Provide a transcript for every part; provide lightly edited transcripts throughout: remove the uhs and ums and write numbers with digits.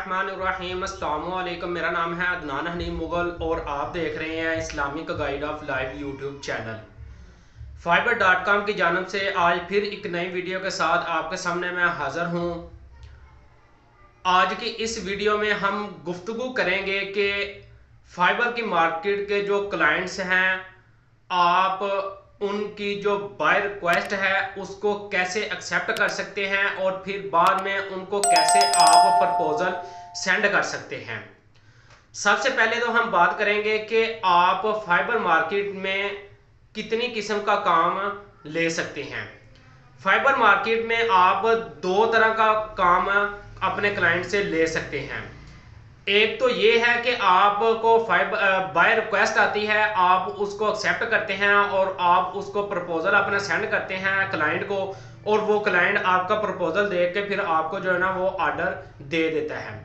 बिस्मिल्लाहिर्रहमानिर्रहीम। अस्सलामु अलैकुम। मेरा नाम है अदनान हनीम मुगल और आप देख रहे हैं Islamic guide of life YouTube channel. फाइबर.com की जानब से आज फिर एक नई वीडियो के साथ आपके सामने मैं हाज़िर हूँ। आज की इस वीडियो में हम गुफ्तगू करेंगे कि फाइबर की मार्केट के जो क्लाइंट्स हैं, आप उनकी जो बाय रिक्वेस्ट है उसको कैसे एक्सेप्ट कर सकते हैं और फिर बाद में उनको कैसे आप प्रपोजल सेंड कर सकते हैं। सबसे पहले तो हम बात करेंगे कि आप फाइबर मार्केट में कितनी किस्म का काम ले सकते हैं। फाइबर मार्केट में आप दो तरह का काम अपने क्लाइंट से ले सकते हैं। एक तो ये है कि आपको बाय रिक्वेस्ट आती है, आप उसको एक्सेप्ट करते हैं और आप उसको प्रपोजल अपना सेंड करते हैं क्लाइंट को, और वो क्लाइंट आपका प्रपोजल देख के फिर आपको जो है ना वो ऑर्डर दे देता है।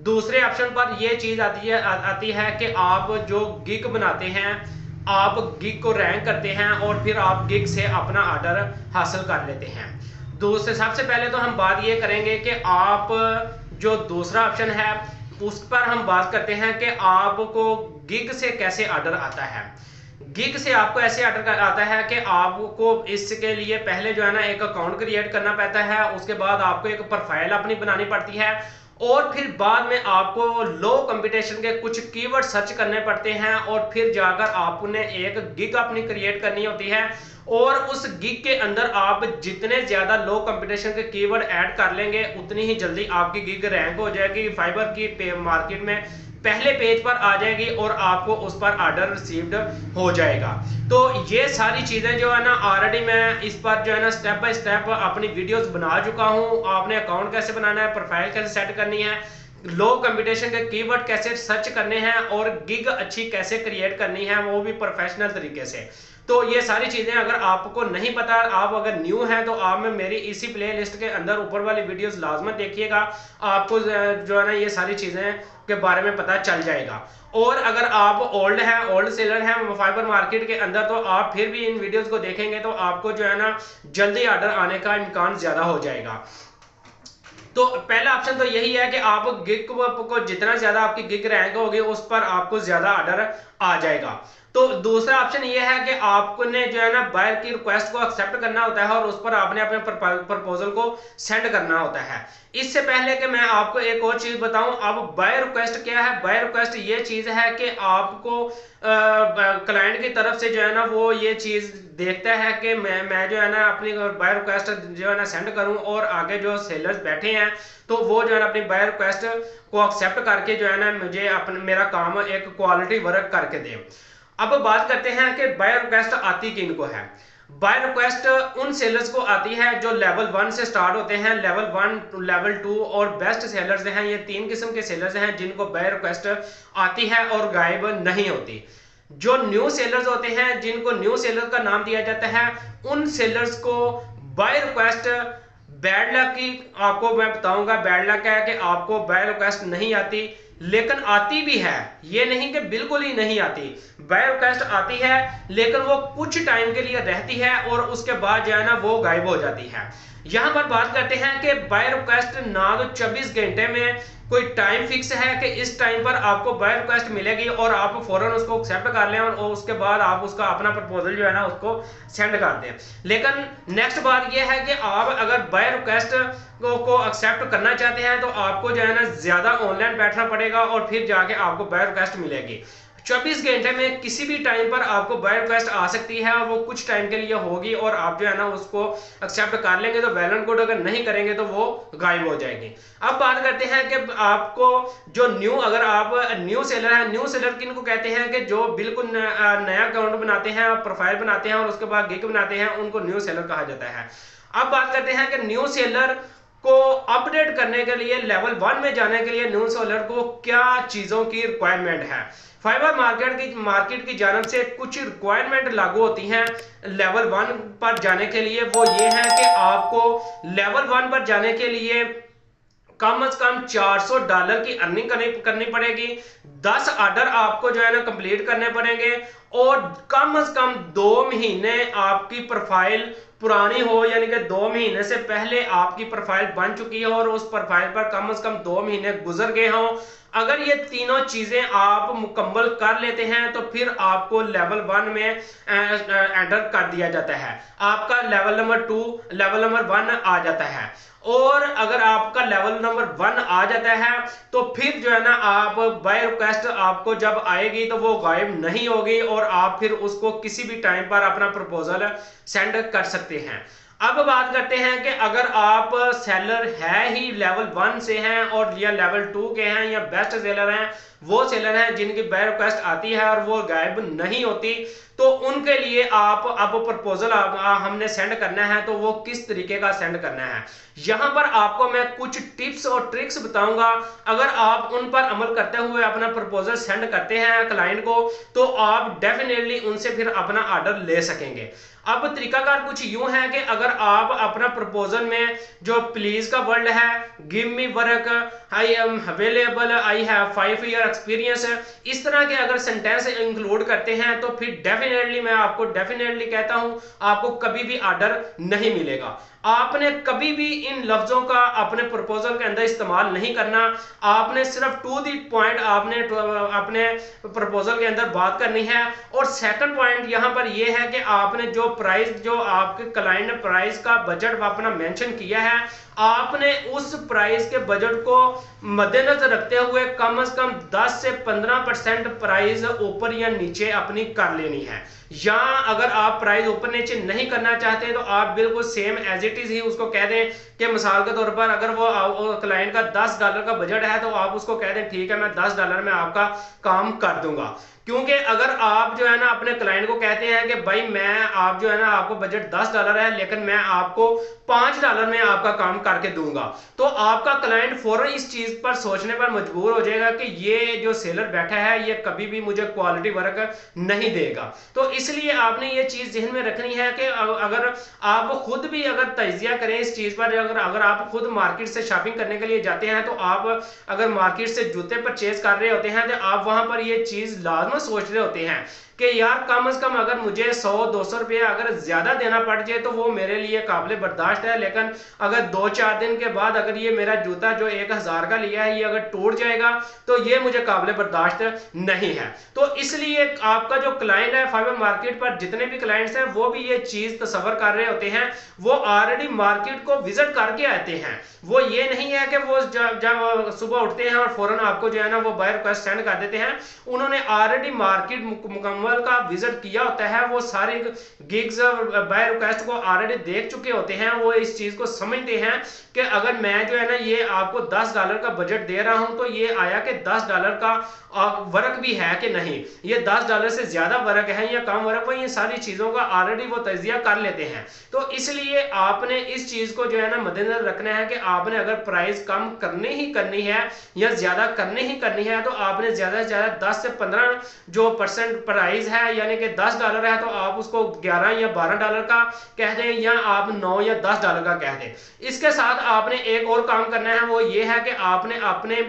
दूसरे ऑप्शन पर ये चीज़ आती है कि आप जो गिग बनाते हैं, आप गिग को रैंक करते हैं और फिर आप गिग से अपना ऑर्डर हासिल कर लेते हैं। दूसरे सबसे पहले तो हम बात ये करेंगे कि आप जो दूसरा ऑप्शन है उस पर हम बात करते हैं कि आपको गिग से कैसे ऑर्डर आता है। गिग से आपको ऐसे ऑर्डर आता है कि आपको इसके लिए पहले जो है ना एक अकाउंट क्रिएट करना पड़ता है, उसके बाद आपको एक प्रोफाइल अपनी बनानी पड़ती है और फिर बाद में आपको लो कंपटीशन के कुछ कीवर्ड सर्च करने पड़ते हैं और फिर जाकर आपने एक गिग अपनी क्रिएट करनी होती है। और उस गिग के अंदर आप जितने ज्यादा लो कंपटीशन के कीवर्ड ऐड कर लेंगे उतनी ही जल्दी आपकी गिग रैंक हो जाएगी, फाइबर की मार्केट में पहले पेज पर आ जाएगी और आपको उस पर ऑर्डर रिसीव्ड हो जाएगा। तो ये सारी चीजें जो है ना ऑलरेडी मैं इस पर जो है ना स्टेप बाय स्टेप अपनी वीडियोस बना चुका हूँ। आपने अकाउंट कैसे बनाना है, प्रोफाइल कैसे सेट करनी है, लो कंपटीशन के कीवर्ड कैसे सर्च करने हैं और गिग अच्छी कैसे क्रिएट करनी है, वो भी प्रोफेशनल तरीके से। तो ये सारी चीजें अगर आपको नहीं पता, आप अगर न्यू हैं, तो आप में मेरी इसी प्लेलिस्ट के अंदर ऊपर वाली वीडियोस लाजमत देखिएगा, आपको जो है ना ये सारी चीजें के बारे में पता चल जाएगा। और अगर आप ओल्ड हैं, ओल्ड सेलर हैं फाइबर मार्केट के अंदर, तो आप फिर भी इन वीडियोस को देखेंगे तो आपको जो है ना जल्दी ऑर्डर आने का इम्कान ज्यादा हो जाएगा। तो पहला ऑप्शन तो यही है कि आप गिग को जितना ज्यादा आपकी गिग रैंक होगी उस पर आपको ज्यादा ऑर्डर आ जाएगा। तो दूसरा ऑप्शन ये है कि आपने जो है ना बायर की रिक्वेस्ट को एक्सेप्ट करना होता है और उस पर आपने अपने प्रपोजल को सेंड करना होता है। इससे पहले कि मैं आपको एक और चीज बताऊं, अब बायर रिक्वेस्ट क्या है। बायर रिक्वेस्ट ये चीज है कि आपको क्लाइंट की तरफ से जो है ना वो ये चीज देखता है कि मैं जो है ना अपनी बायर रिक्वेस्ट जो है ना सेंड करूं और आगे जो सेलर्स बैठे हैं तो वो जो है ना अपनी बायर रिक्वेस्ट को एक्सेप्ट करके जो है ना मुझे मेरा काम एक क्वालिटी वर्क करके दे। अब बात करते हैं कि बाय रिक्वेस्ट आती किन को है। बाय रिक्वेस्ट उन सेलर्स को आती है जो लेवल 1 से स्टार्ट होते हैं। लेवल 1 लेवल 2 और बेस्ट सेलर्स हैं, ये तीन किस्म के सेलर्स हैं जिनको बाय रिक्वेस्ट आती है और गायब नहीं होती। जो न्यू सेलर्स होते हैं, जिनको न्यू सेलर का नाम दिया जाता है, उन सेलर्स को बाय रिक्वेस्ट बैड लक की आपको मैं बताऊंगा। बैड लक है कि आपको बाय रिक्वेस्ट नहीं आती, लेकिन आती भी है, ये नहीं कि बिल्कुल ही नहीं आती। बाय रिक्वेस्ट आती है लेकिन वो कुछ टाइम के लिए रहती है और उसके बाद जो है ना वो गायब हो जाती है। यहां पर बात करते हैं कि बाय रिक्वेस्ट ना तो 24 घंटे में कोई टाइम फिक्स है कि इस टाइम पर आपको बाय रिक्वेस्ट मिलेगी और आप फौरन उसको एक्सेप्ट कर लें और उसके बाद आप उसका अपना प्रपोजल जो है ना उसको सेंड कर दें। लेकिन नेक्स्ट बात यह है कि आप अगर बाय रिक्वेस्ट को एक्सेप्ट करना चाहते हैं तो आपको जो है ना ज्यादा ऑनलाइन बैठना पड़ेगा और फिर जाके आपको बाय रिक्वेस्ट मिलेगी। 24 घंटे में किसी भी टाइम पर आपको बाय रिक्वेस्ट आ सकती है और वो कुछ टाइम के लिए होगी और आप जो है ना उसको एक्सेप्ट कर लेंगे तो वेल एंड गुड, अगर नहीं करेंगे तो वो गायब हो जाएगी। अब बात करते हैं कि आपको जो अगर आप न्यू सेलर है, न्यू सेलर किनको कहते हैं कि जो बिल्कुल नया अकाउंट बनाते हैं और प्रोफाइल बनाते हैं और उसके बाद गिग बनाते हैं, उनको न्यू सेलर कहा जाता है। अब बात करते हैं कि न्यू सेलर को अपडेट करने के लिए, लेवल 1 में जाने के लिए न्यू सेलर को क्या चीजों की रिक्वायरमेंट है। फाइबर मार्केट की जानब से कुछ रिक्वायरमेंट लागू होती हैं लेवल 1 पर जाने के लिए। वो ये है कि आपको लेवल 1 पर जाने के लिए कम से कम $400 की अर्निंग करनी पड़ेगी। 10 ऑर्डर आपको जो है ना कंप्लीट करने पड़ेंगे और कम से कम 2 महीने आपकी प्रोफाइल पुरानी हो, यानी कि 2 महीने से पहले आपकी प्रोफाइल बन चुकी है और उस प्रोफाइल पर कम से कम 2 महीने गुजर गए हों, अगर ये तीनों चीजें आप मुकम्मल कर लेते हैं तो फिर आपको लेवल 1 में एंटर कर दिया जाता है, आपका लेवल नंबर 2 लेवल नंबर 1 आ जाता है। और अगर आपका लेवल नंबर 1 आ जाता है तो फिर जो है ना आप बाय रिक्वेस्ट आपको जब आएगी तो वो गायब नहीं होगी और आप फिर उसको किसी भी टाइम पर अपना प्रपोजल सेंड कर सकते हैं। अब बात करते हैं कि अगर आप सेलर है ही लेवल 1 से हैं और या लेवल 2 के हैं या बेस्ट सेलर हैं, वो सेलर हैं जिनकी बाय रिक्वेस्ट आती है और वो गायब नहीं होती, तो उनके लिए आप अब प्रपोजल हमने सेंड करना है तो वो किस तरीके का सेंड करना है, यहां पर आपको मैं कुछ टिप्स और ट्रिक्स बताऊंगा। अगर आप उन पर अमल करते हुए अपना प्रपोजल सेंड करते हैं क्लाइंट को तो आप डेफिनेटली उनसे फिर अपना ऑर्डर ले सकेंगे। अब तरीकाकार कुछ यूं है कि अगर आप अपना प्रपोजल में जो प्लीज का वर्ड है, give me work, I am available, I have 5 year experience, इस तरह के अगर सेंटेंस इंक्लूड करते हैं तो फिर डेफिनेटली मैं आपको डेफिनेटली कहता हूं आपको कभी भी ऑर्डर नहीं मिलेगा। आपने कभी भी इन लफ्जों का अपने प्रपोजल के अंदर इस्तेमाल नहीं करना, आपने सिर्फ टू द पॉइंट आपने अपने प्रपोजल के अंदर बात करनी है। और सेकंड पॉइंट यहां पर यह है कि आपने जो प्राइस, जो आपके क्लाइंट ने प्राइस का बजट अपना मेंशन किया है, आपने उस प्राइस के बजट को मद्देनजर रखते हुए कम से कम 10 से 15% प्राइस ऊपर या नीचे अपनी कर लेनी है। या अगर आप प्राइस ऊपर नीचे नहीं करना चाहते तो आप बिल्कुल सेम एज इट इज ही उसको कह दें कि मिसाल के तौर पर अगर वो क्लाइंट का $10 का बजट है तो आप उसको कह दें ठीक है मैं $10 में आपका काम कर दूंगा। क्योंकि अगर आप जो है ना अपने क्लाइंट को कहते हैं कि भाई मैं आप जो है ना आपको बजट $10 है लेकिन मैं आपको $5 में आपका काम करके दूंगा, तो आपका क्लाइंट फौरन इस चीज पर सोचने पर मजबूर हो जाएगा कि ये जो सेलर बैठा है ये कभी भी मुझे क्वालिटी वर्क नहीं देगा। तो इसलिए आपने ये चीज ज़हन में रखनी है कि अगर आप खुद भी अगर तजिया करें इस चीज पर, अगर आप खुद मार्केट से शॉपिंग करने के लिए जाते हैं तो आप अगर मार्केट से जूते परचेज कर रहे होते हैं तो आप वहां पर ये चीज लाजमी सोच रहे होते हैं कि यार कम से कम अगर मुझे 100-200 रुपये अगर ज्यादा देना पड़ जाए तो वो मेरे लिए काबिल बर्दाश्त है, लेकिन अगर 2-4 दिन के बाद अगर ये मेरा जूता जो 1000 का लिया है ये अगर टूट जाएगा तो ये मुझे काबिल बर्दाश्त नहीं है। तो इसलिए आपका जो क्लाइंट है फाइबर मार्केट पर जितने भी क्लाइंट्स हैं वो भी ये चीज तस्वर कर रहे होते हैं, वो ऑलरेडी मार्केट को विजिट करके आते हैं। वो ये नहीं है कि वो जब सुबह उठते हैं और फौरन आपको जो है ना वो बाय रिक्वेस्ट सेंड कर देते हैं, उन्होंने ऑलरेडी मार्केट मुकम्मल का विजिट किया होता है, वो सारे गिग्स बाय रिक्वेस्ट को ऑलरेडी देख चुके होते हैं, वो इस चीज को समझते हैं कि अगर मैं जो है ना ये आपको $10 का बजट दे रहा हूं तो ये आया कि $10 का वर्क भी है कि नहीं, ये $10 से ज्यादा वर्क है या कम वर्क, वो ये सारी चीजों का ऑलरेडी वो तजिया कर लेते हैं। तो इसलिए आपने इस चीज को जो है ना मद्देनजर रखना है कि आपने अगर प्राइस कम करनी ही करनी है या ज्यादा करनी ही करनी है तो आपने ज्यादा से ज्यादा 10 से 15 जो % प्राइस है यानी कि $10 है तो आप उसको 11 या $12 का कह दें या आप 9 या $10 का कह दें। इसके साथ आपने एक और काम करना है, वो ये है कि आपने अपने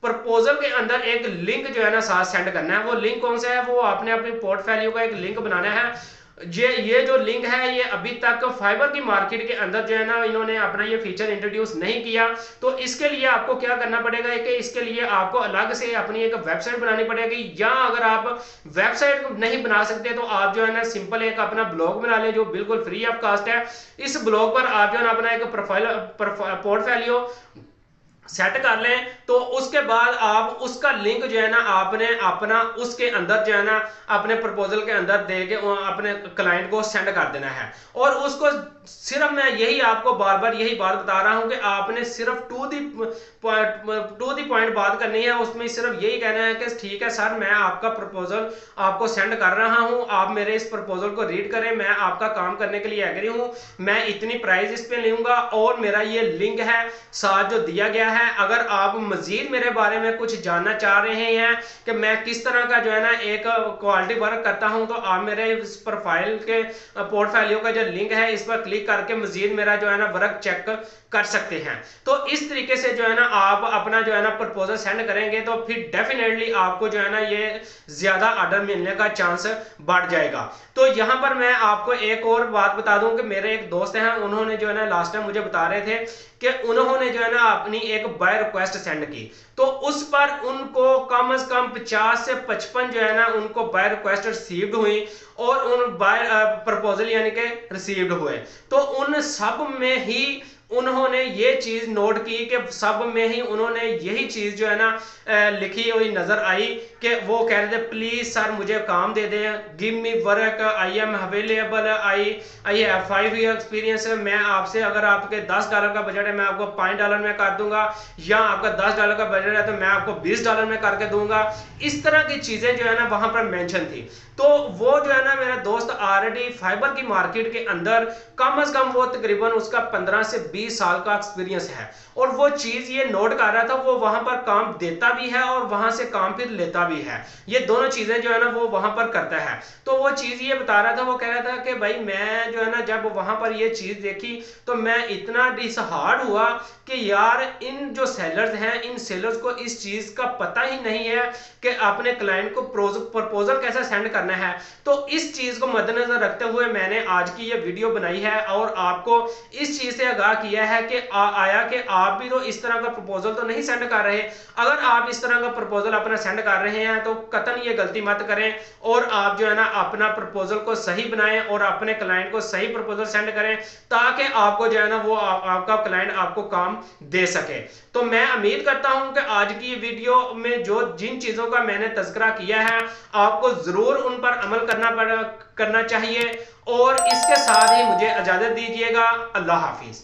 प्रपोजल के अंदर एक लिंक जो है ना साथ सेंड करना है। वो लिंक कौन सा है, वो आपने अपने पोर्टफोलियो का एक लिंक बनाना है। ये जो लिंक है ये अभी तक फाइबर की मार्केट के अंदर जो है ना इन्होंने अपना ये फीचर इंट्रोड्यूस नहीं किया, तो इसके लिए आपको क्या करना पड़ेगा कि इसके लिए आपको अलग से अपनी एक वेबसाइट बनानी पड़ेगी, या अगर आप वेबसाइट नहीं बना सकते तो आप जो है ना सिंपल एक अपना ब्लॉग बना लें जो बिल्कुल फ्री ऑफ कास्ट है। इस ब्लॉग पर आप जो है ना अपना एक पोर्टफोलियो सेट कर लें, तो उसके बाद आप उसका लिंक जो है ना आपने अपना उसके अंदर जो है ना अपने प्रपोजल के अंदर दे के अपने क्लाइंट को सेंड कर देना है। और उसको सिर्फ मैं यही आपको बार बार यही बात बता रहा हूं कि आपने सिर्फ टू दी पॉइंट बात करनी है, उसमें सिर्फ यही कहना है कि ठीक है सर मैं आपका प्रपोजल आपको सेंड कर रहा हूं, आप मेरे इस प्रपोजल को रीड करें, मैं आपका काम करने के लिए एग्री हूं, मैं इतनी प्राइस इस पे लूंगा और मेरा ये लिंक है साथ जो दिया गया है। अगर आप मजीद मेरे बारे में कुछ जानना चाह रहे हैं कि मैं किस तरह का जो है ना एक क्वालिटी वर्क करता हूं, तो आप मेरे इस प्रोफाइल के पोर्टफोलियो का जो लिंक है इस पर क्लिक करके मजीद मेरा जो है ना वर्क चेक कर सकते हैं। तो इस तरीके से जो है ना आप अपना जो है ना प्रपोजल सेंड करेंगे तो फिर डेफिनेटली आपको जो है ना ये ज्यादा ऑर्डर मिलने का चांस बढ़ जाएगा। तो यहां पर मैं आपको एक और बात बता दूं कि मेरे एक दोस्त हैं, उन्होंने जो है ना लास्ट टाइम मुझे बता रहे थे कि उन्होंने जो है ना अपनी एक बाय रिक्वेस्ट सेंड की, तो उस पर उनको कम से कम 50 से 55 जो है ना उनको बाय रिक्वेस्ट रिसीव्ड हुई और उन बाय प्रपोजल यानी कि रिसीव्ड हुए। तो उन सब में ही उन्होंने ये चीज नोट की कि सब में ही उन्होंने यही चीज जो है ना लिखी हुई नजर आई कि वो कह रहे थे प्लीज सर मुझे काम दे दें, give me work, I am available, I have 5 year experience. मैं आपसे अगर आपके $10 का बजट है मैं आपको $5 में कर दूंगा, या आपका $10 का बजट है तो मैं आपको $20 में करके दूंगा। इस तरह की चीजें जो है ना वहां पर मेंशन थी। तो वो जो है ना मेरा दोस्त ऑलरेडी फाइबर की मार्केट के अंदर कम से कम वो तकरीबन उसका 15 से 20 साल का एक्सपीरियंस है, और वो चीज ये नोट कर रहा था, वो वहां पर काम देता भी है और वहां से काम फिर लेता भी है। ये दोनों चीजें जो है ना वो वहां पर करता है। तो वो चीज ये बता रहा था, वो कह रहा था कि भाई मैं जो है ना जब वहां पर ये चीज देखी तो मैं इतना डिसहार्ड हुआ कि यार इन जो सेलर्स हैं, इन सेलर्स को इस चीज का पता ही नहीं है कि अपने क्लाइंट को प्रपोजल कैसे सेंड करना है। तो इस चीज को मद्देनजर रखते हुए मैंने आज की ये वीडियो बनाई है और आपको इस चीज से आगाह किया है कि आया कि आप भी तो इस तरह का प्रपोजल तो नहीं सेंड कर रहे। अगर आप इस तरह का प्रपोजल अपना सेंड कर रहे हैं तो कतई ये गलती मत करें, और आप जो है ना अपना प्रपोजल को सही बनाएं और अपने क्लाइंट को सही प्रपोजल सेंड करें, ताकि आपको जो है ना वो आपका क्लाइंट आपको काम दे सके। तो मैं उम्मीद करता हूं कि आज की वीडियो में जो जिन चीजों का मैंने तज़किरा किया है आपको जरूर उन पर अमल करना चाहिए, और इसके साथ ही मुझे इजाजत दीजिएगा। अल्लाह हाफिज।